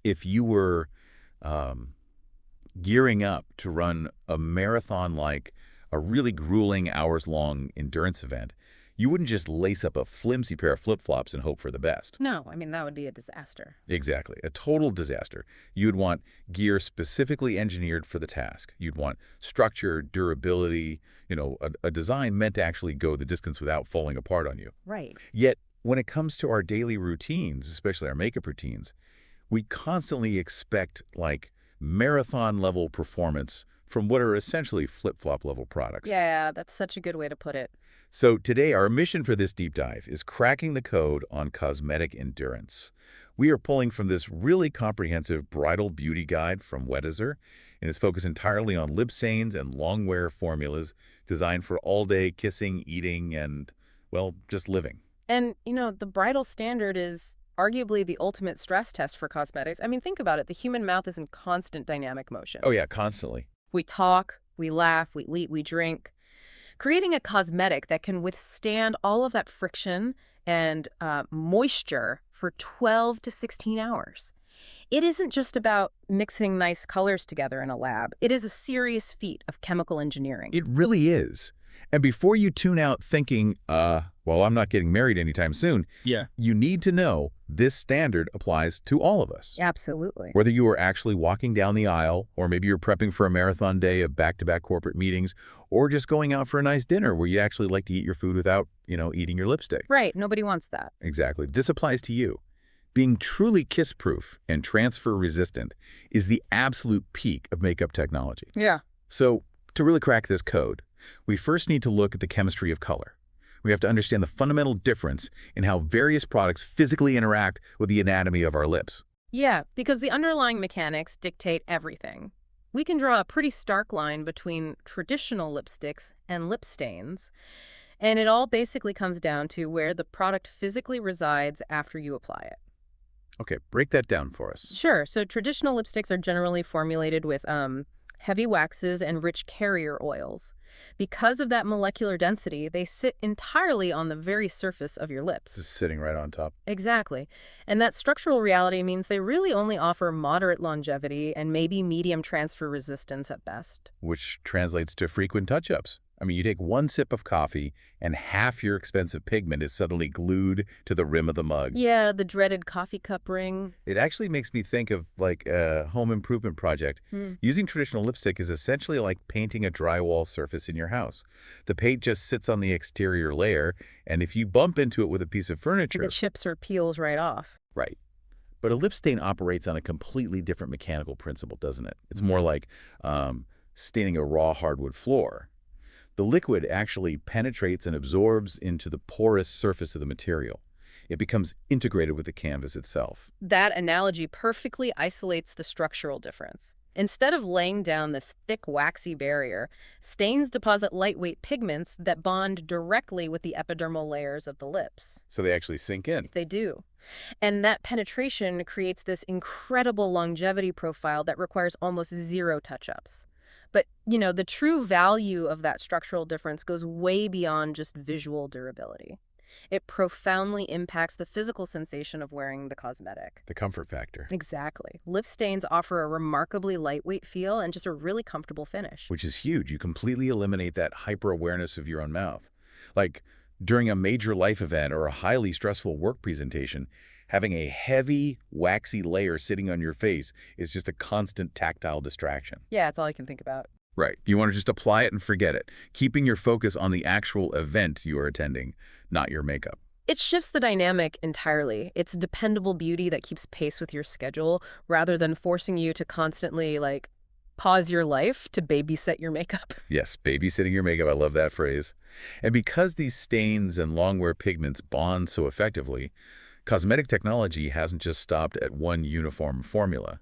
If you were um, gearing up to run a marathon like a really grueling hours-long endurance event, you wouldn't just lace up a flimsy pair of flip-flops and hope for the best. No, I mean, that would be a disaster. Exactly. A total disaster. You'd want gear specifically engineered for the task. You'd want structure, durability, a design meant to actually go the distance without falling apart on you. Right. Yet, when it comes to our daily routines, especially our makeup routines, we constantly expect, like, marathon-level performance from what are essentially flip-flop level products. Yeah, that's such a good way to put it. So today, our mission for this deep dive is cracking the code on cosmetic endurance. We are pulling from this really comprehensive bridal beauty guide from Weddizer, and it's focused entirely on lip stains and long-wear formulas designed for all-day kissing, eating, and, well, just living. And, the bridal standard is arguably the ultimate stress test for cosmetics. I mean, think about it. The human mouth is in constant dynamic motion. Oh yeah, constantly. We talk, we laugh, we eat, we drink. Creating a cosmetic that can withstand all of that friction and moisture for 12 to 16 hours. It isn't just about mixing nice colors together in a lab. It is a serious feat of chemical engineering. It really is. And before you tune out thinking, well, I'm not getting married anytime soon, Yeah. you need to know this standard applies to all of us. Absolutely. Whether you are actually walking down the aisle, or maybe you're prepping for a marathon day of back-to-back corporate meetings, or just going out for a nice dinner where you actually like to eat your food without, eating your lipstick. Right. Nobody wants that. Exactly. This applies to you. Being truly kiss-proof and transfer-resistant is the absolute peak of makeup technology. Yeah. So, to really crack this code, we first need to look at the chemistry of color. We have to understand the fundamental difference in how various products physically interact with the anatomy of our lips. Yeah, because the underlying mechanics dictate everything. We can draw a pretty stark line between traditional lipsticks and lip stains, and it all basically comes down to where the product physically resides after you apply it. Okay, break that down for us. Sure, so traditional lipsticks are generally formulated with heavy waxes and rich carrier oils. Because of that molecular density, they sit entirely on the very surface of your lips. This is sitting right on top. Exactly. And that structural reality means they really only offer moderate longevity and maybe medium transfer resistance at best. Which translates to frequent touch-ups. I mean, you take one sip of coffee and half your expensive pigment is suddenly glued to the rim of the mug. Yeah, the dreaded coffee cup ring. It actually makes me think of like a home improvement project. Using traditional lipstick is essentially like painting a drywall surface in your house. The paint just sits on the exterior layer, and if you bump into it with a piece of furniture... The chips or peels right off. Right. But a lip stain operates on a completely different mechanical principle, doesn't it? It's more like staining a raw hardwood floor. The liquid actually penetrates and absorbs into the porous surface of the material. It becomes integrated with the canvas itself. That analogy perfectly isolates the structural difference. Instead of laying down this thick, waxy barrier, stains deposit lightweight pigments that bond directly with the epidermal layers of the lips. So they actually sink in. They do. And that penetration creates this incredible longevity profile that requires almost zero touch-ups. But, the true value of that structural difference goes way beyond just visual durability. It profoundly impacts the physical sensation of wearing the cosmetic. The comfort factor. Exactly. Lip stains offer a remarkably lightweight feel and just a really comfortable finish. Which is huge. You completely eliminate that hyper-awareness of your own mouth. Like, during a major life event or a highly stressful work presentation, having a heavy, waxy layer sitting on your face is just a constant tactile distraction. Yeah, it's all I can think about. Right. You want to just apply it and forget it, keeping your focus on the actual event you are attending, not your makeup. It shifts the dynamic entirely. It's dependable beauty that keeps pace with your schedule rather than forcing you to constantly, pause your life to babysit your makeup. Yes, babysitting your makeup. I love that phrase. And because these stains and long-wear pigments bond so effectively, cosmetic technology hasn't just stopped at one uniform formula.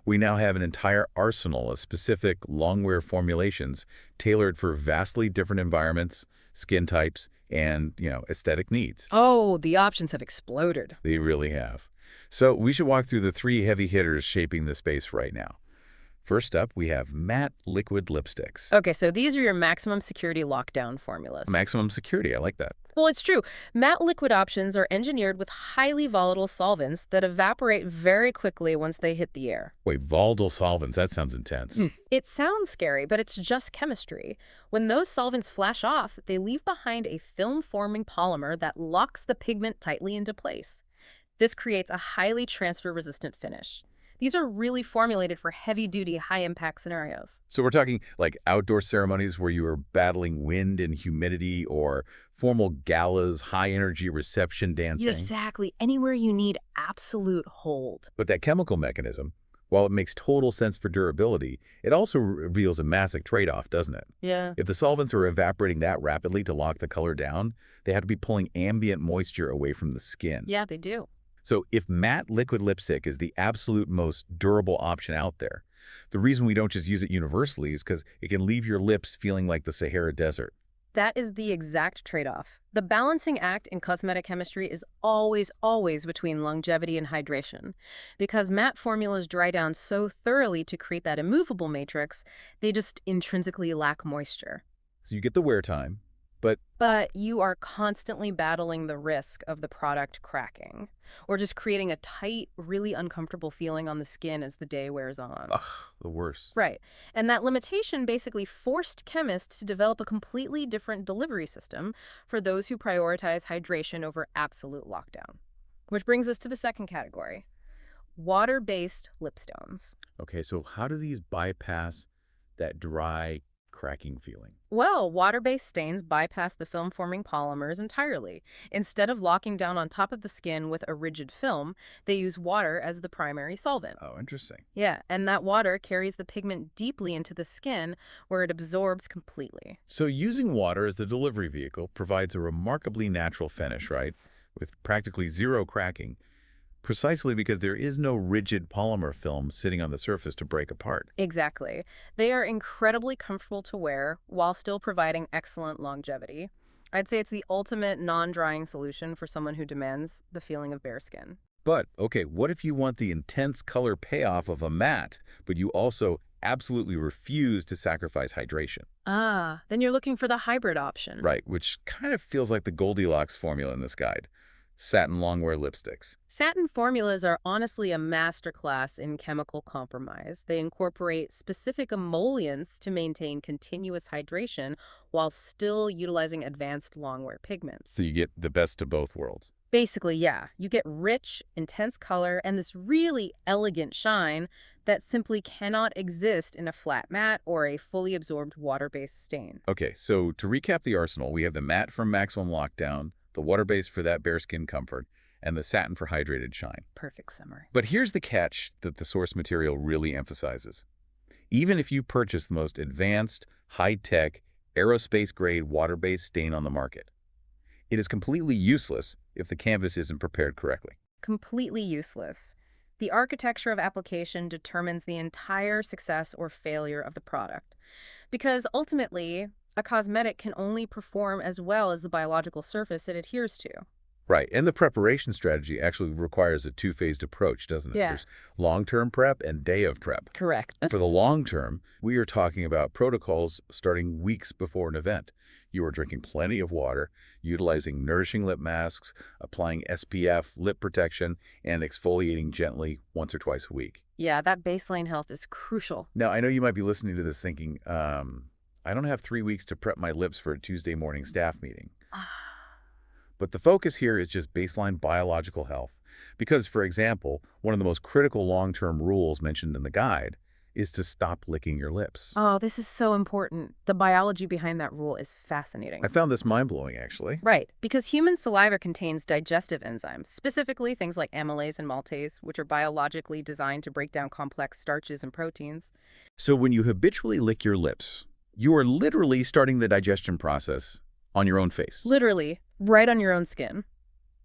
We now have an entire arsenal of specific long-wear formulations tailored for vastly different environments, skin types, and, aesthetic needs. Oh, the options have exploded. They really have. So we should walk through the three heavy hitters shaping the space right now. First up, we have matte liquid lipsticks. Okay, so these are your maximum security lockdown formulas. Maximum security, I like that. Well, it's true. Matte liquid options are engineered with highly volatile solvents that evaporate very quickly once they hit the air. Wait, volatile solvents, that sounds intense. It sounds scary, but it's just chemistry. When those solvents flash off, they leave behind a film-forming polymer that locks the pigment tightly into place. This creates a highly transfer-resistant finish. These are really formulated for heavy-duty, high-impact scenarios. So we're talking like outdoor ceremonies where you are battling wind and humidity, or formal galas, high-energy reception dancing. Exactly. Anywhere you need absolute hold. But that chemical mechanism, while it makes total sense for durability, it also reveals a massive trade-off, doesn't it? Yeah. If the solvents are evaporating that rapidly to lock the color down, they have to be pulling ambient moisture away from the skin. Yeah, they do. So if matte liquid lipstick is the absolute most durable option out there, the reason we don't just use it universally is because it can leave your lips feeling like the Sahara Desert. That is the exact trade-off. The balancing act in cosmetic chemistry is always, always between longevity and hydration. Because matte formulas dry down so thoroughly to create that immovable matrix, they just intrinsically lack moisture. So you get the wear time, But you are constantly battling the risk of the product cracking, or just creating a tight, really uncomfortable feeling on the skin as the day wears on. ugh, the worst. Right. And that limitation basically forced chemists to develop a completely different delivery system for those who prioritize hydration over absolute lockdown. Which brings us to the second category, water-based lipstones. Okay, so how do these bypass that dry, cracking feeling? Well, water-based stains bypass the film-forming polymers entirely. Instead of locking down on top of the skin with a rigid film, they use water as the primary solvent. Oh, interesting. Yeah, and that water carries the pigment deeply into the skin where it absorbs completely. So using water as the delivery vehicle provides a remarkably natural finish, right? With practically zero cracking, precisely because there is no rigid polymer film sitting on the surface to break apart. Exactly. They are incredibly comfortable to wear while still providing excellent longevity. I'd say it's the ultimate non-drying solution for someone who demands the feeling of bare skin. But, okay, what if you want the intense color payoff of a matte, but you also absolutely refuse to sacrifice hydration? Ah, then you're looking for the hybrid option. Right, which kind of feels like the Goldilocks formula in this guide. Satin longwear lipsticks. Satin formulas are honestly a masterclass in chemical compromise. They incorporate specific emollients to maintain continuous hydration while still utilizing advanced longwear pigments. So you get the best of both worlds. Basically, yeah, you get rich, intense color and this really elegant shine that simply cannot exist in a flat matte or a fully absorbed water-based stain. Okay, so to recap the arsenal, we have the matte from Maximum Lockdown, the water-based for that bare skin comfort, and the satin for hydrated shine. Perfect summary. But here's the catch that the source material really emphasizes. Even if you purchase the most advanced, high-tech, aerospace-grade water-based stain on the market, it is completely useless if the canvas isn't prepared correctly. Completely useless. The architecture of application determines the entire success or failure of the product. Because ultimately, a cosmetic can only perform as well as the biological surface it adheres to. Right, and the preparation strategy actually requires a two-phased approach, doesn't it? Yeah. There's long-term prep and day of prep. Correct. For the long term, we are talking about protocols starting weeks before an event. You are drinking plenty of water, utilizing nourishing lip masks, applying SPF, lip protection, and exfoliating gently once or twice a week. Yeah, that baseline health is crucial. Now, I know you might be listening to this thinking, I don't have 3 weeks to prep my lips for a Tuesday morning staff meeting. But the focus here is just baseline biological health. Because, for example, one of the most critical long-term rules mentioned in the guide is to stop licking your lips. Oh, this is so important. The biology behind that rule is fascinating. I found this mind-blowing, actually. Right, because human saliva contains digestive enzymes, specifically things like amylase and maltase, which are biologically designed to break down complex starches and proteins. So when you habitually lick your lips, you are literally starting the digestion process on your own face. Literally, right on your own skin.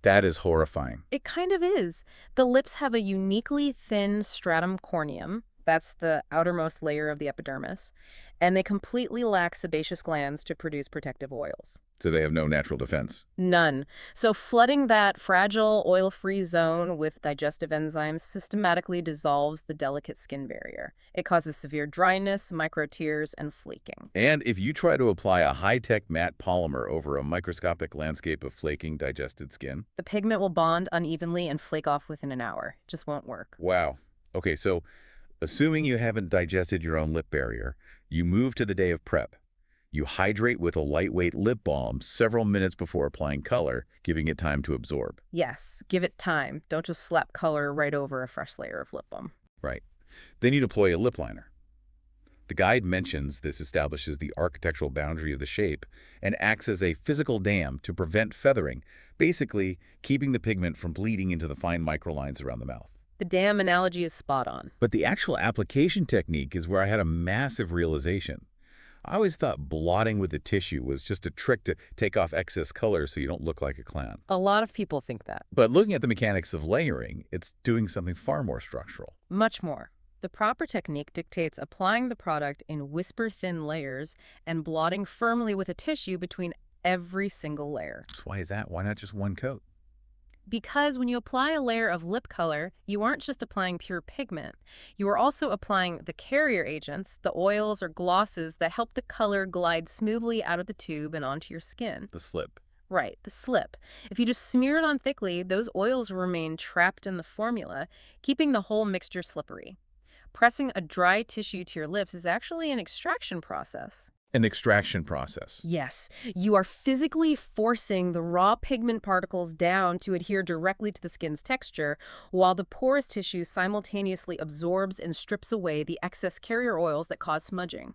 That is horrifying. It kind of is. The lips have a uniquely thin stratum corneum. That's the outermost layer of the epidermis. And they completely lack sebaceous glands to produce protective oils. So they have no natural defense. None. So flooding that fragile, oil-free zone with digestive enzymes systematically dissolves the delicate skin barrier. It causes severe dryness, micro tears, and flaking. And if you try to apply a high-tech matte polymer over a microscopic landscape of flaking, digested skin. The pigment will bond unevenly and flake off within an hour. It just won't work. Wow. Okay, so assuming you haven't digested your own lip barrier, you move to the day of prep. You hydrate with a lightweight lip balm several minutes before applying color, giving it time to absorb. Yes, give it time. Don't just slap color right over a fresh layer of lip balm. Right. Then you deploy a lip liner. The guide mentions this establishes the architectural boundary of the shape and acts as a physical dam to prevent feathering, basically keeping the pigment from bleeding into the fine microlines around the mouth. The dam analogy is spot on. But the actual application technique is where I had a massive realization. I always thought blotting with the tissue was just a trick to take off excess color so you don't look like a clown. A lot of people think that. But looking at the mechanics of layering, it's doing something far more structural. Much more. The proper technique dictates applying the product in whisper-thin layers and blotting firmly with a tissue between every single layer. So why is that? Why not just one coat? Because when you apply a layer of lip color, you aren't just applying pure pigment. You are also applying the carrier agents, the oils or glosses that help the color glide smoothly out of the tube and onto your skin. The slip. Right, the slip. If you just smear it on thickly, those oils remain trapped in the formula, keeping the whole mixture slippery. Pressing a dry tissue to your lips is actually an extraction process. An extraction process. Yes, you are physically forcing the raw pigment particles down to adhere directly to the skin's texture, while the porous tissue simultaneously absorbs and strips away the excess carrier oils that cause smudging.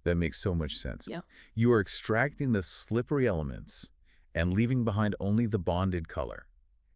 That makes so much sense. Yeah. You are extracting the slippery elements and leaving behind only the bonded color.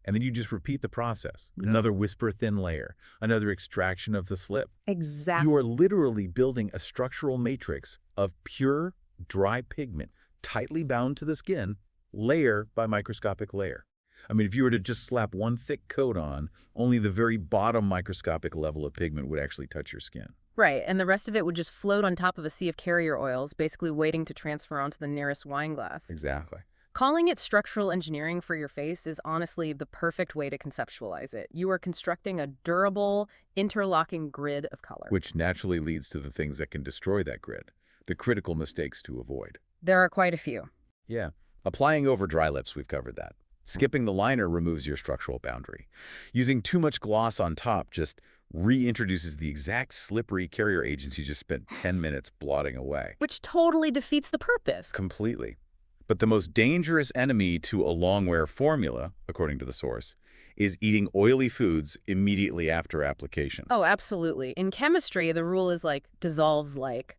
And then you just repeat the process. Another whisper-thin layer, another extraction of the slip. Exactly. You are literally building a structural matrix of pure, dry pigment, tightly bound to the skin, layer by microscopic layer. I mean, if you were to just slap one thick coat on, only the very bottom microscopic level of pigment would actually touch your skin. Right, and the rest of it would just float on top of a sea of carrier oils, basically waiting to transfer onto the nearest wine glass. Exactly. Calling it structural engineering for your face is honestly the perfect way to conceptualize it. You are constructing a durable, interlocking grid of color. Which naturally leads to the things that can destroy that grid, the critical mistakes to avoid. There are quite a few. Yeah. Applying over dry lips, we've covered that. Skipping the liner removes your structural boundary. Using too much gloss on top just reintroduces the exact slippery carrier agents you just spent 10 minutes blotting away. Which totally defeats the purpose. Completely. But the most dangerous enemy to a long-wear formula, according to the source, is eating oily foods immediately after application. Oh, absolutely. In chemistry, the rule is dissolves like.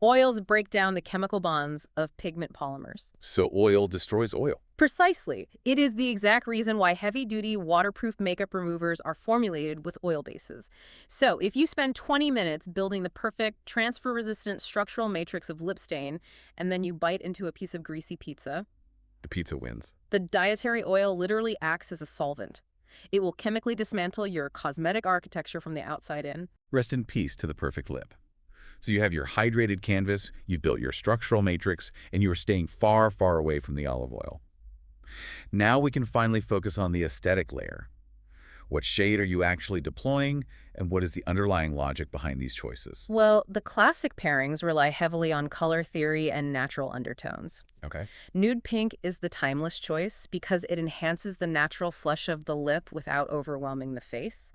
Oils break down the chemical bonds of pigment polymers. So oil destroys oil. Precisely. It is the exact reason why heavy-duty, waterproof makeup removers are formulated with oil bases. So if you spend 20 minutes building the perfect, transfer-resistant structural matrix of lip stain, and then you bite into a piece of greasy pizza, The pizza wins. the dietary oil literally acts as a solvent. It will chemically dismantle your cosmetic architecture from the outside in. Rest in peace to the perfect lip. So you have your hydrated canvas, you've built your structural matrix, and you are staying far, far away from the olive oil. Now we can finally focus on the aesthetic layer. What shade are you actually deploying, and what is the underlying logic behind these choices? Well, the classic pairings rely heavily on color theory and natural undertones. Okay. Nude pink is the timeless choice because it enhances the natural flush of the lip without overwhelming the face.